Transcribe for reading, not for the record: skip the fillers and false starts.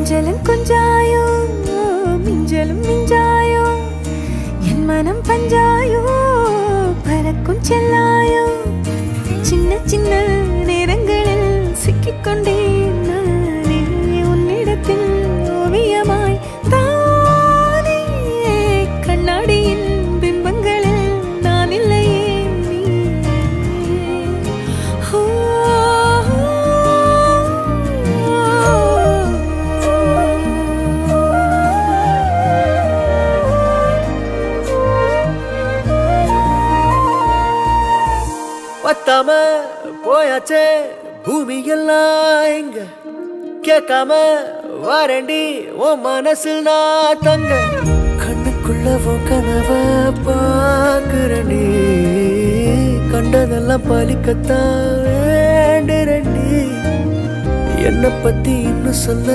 கொஞ்சலும் கொஞ்சாயோ மிஞ்சலும் மிஞ்சாயோ என் மனம் பஞ்சாயோ பறக்கும் செல்லாயோ சின்ன சின்ன நேரங்களில் சிக்கிக்கொண்டேன் நானே உன்னிடத்தில் ஓவியமாய் தானே கண்ணாடியின் பிம்பங்களில் நான் இல்லையே பத்தாம போயாச்சே பூமி எல்லாம் இங்க கேட்காம வாரண்டி உன் மனசில் நான் தங்க கண்ணுக்குள்ள உன் கனவ பாக்குறண்டி கண்டதெல்லாம் பலிக்கத்தான் வேண்டுறண்டி என்னை பத்தி இன்னும் சொல்ல